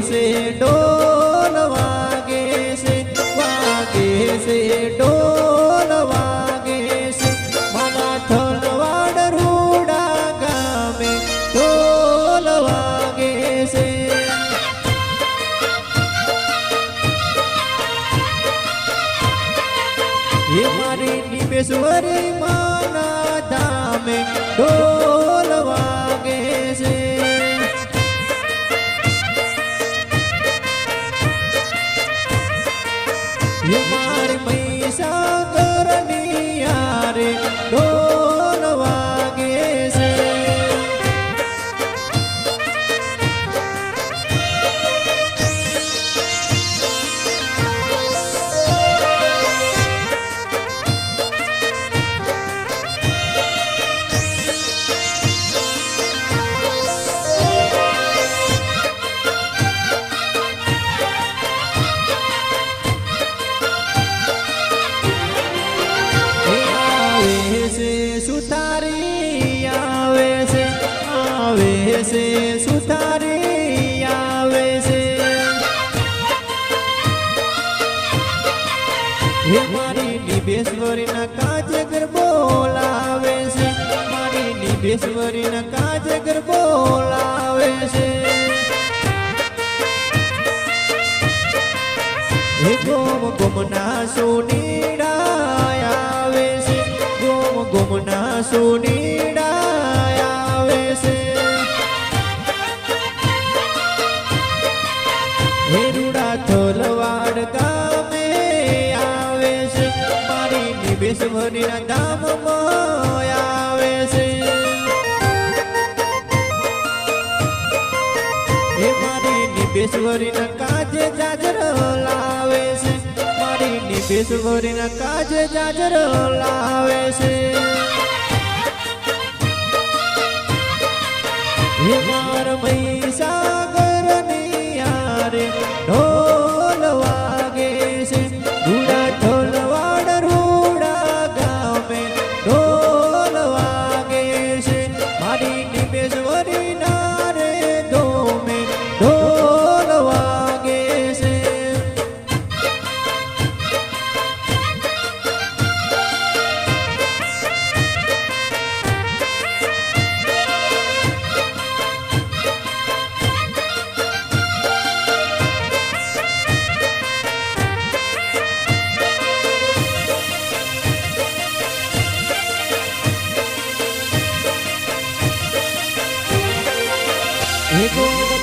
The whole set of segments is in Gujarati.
છે ઢોલ વાગે છે ઢોલ વાગે છે મારા થલવાડ રૂડા ગામે ઢોલ વાગે છે હે મારી નિમેશ્વરી માના ધામે ઢોલ વાગે છે હે મારી મહીસાગરની યારે ઢોલ વાગે છે સુતારી આવે છે હે મારી નિભેશ્વરીના કાજ ગરબો લાવે છે મારી નિભેશ્વરીના કાજ ગરબો લાવે છે હે ગોમ ગોમના સોનીડા આવે છે ગોમ ગોમના સોનીડા આવે છે રૂડા થલવાડ ગામે આવે છે મારી નિભેશ્વરીના ધામમાં આવે છે હે મારી નિભેશ્વરીના કાજે જાજર લાવે છે મારી નિભેશ્વરીના કાજે જાજર લાવે છે હે માર મહીસાગરની યારે ઢોલ વાગે છે રૂડા ઢોલવાડ રૂડા ગામે ઢોલ વાગે છે મારી નિમેશ્વરીના રે ધોમે ઢોલ વાગે છે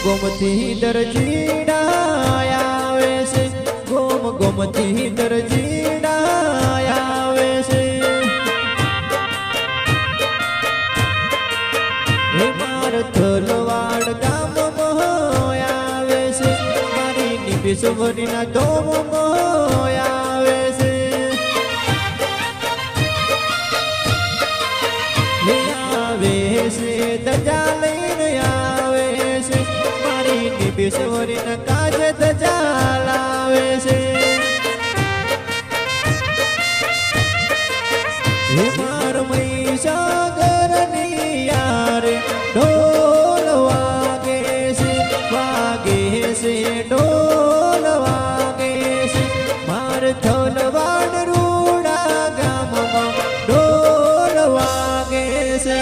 ગોમતી દરજીડા આવે છે ગોમતી દરજીડા આવે છે હે માર થલવાડ ગામમાં આવે છે મારી નિભેશ્વરીના ધોમમાં આવે છે હે આવે છે ધજા લઈને આવે છે મારી નિભેશ્વરીના કાજ ધજા લાવે છે હે માર મહીસાગરની યારે ઢોલ વાગે છે ઢોલ વાગે છે માર થલવાડ રૂડા ગામમાં ઢોલ વાગે છે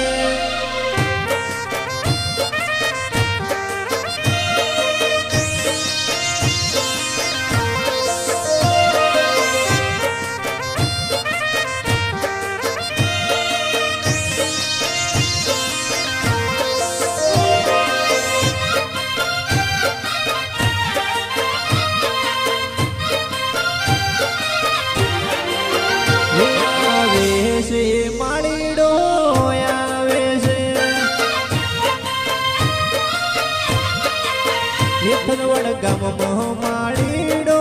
માળીડો આવે છે થલવાડ ગામમાં માળીડો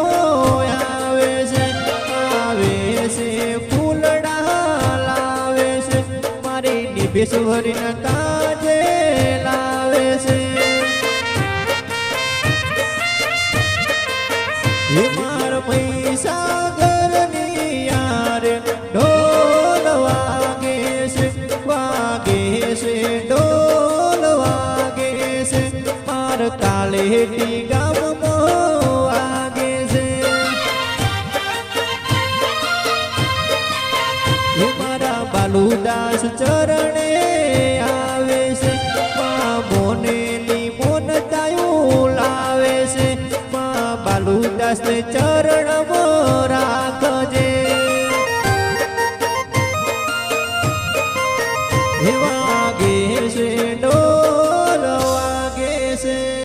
આવે છે ફૂલડા લાવે છે મારી નિભેશ્વરીના કાજે લાવે છે હે માર મહીસાગરની યારે ઢોલ વાગે છે ઢોલ વાગે છે માર કાલેટી ગામ બાલુદાસ ચરણે આવે છે માં મોનેલી મોનતાયું લાવે છે માં બાલુદાસ ને ચરણમાં રાખજે વાગે છે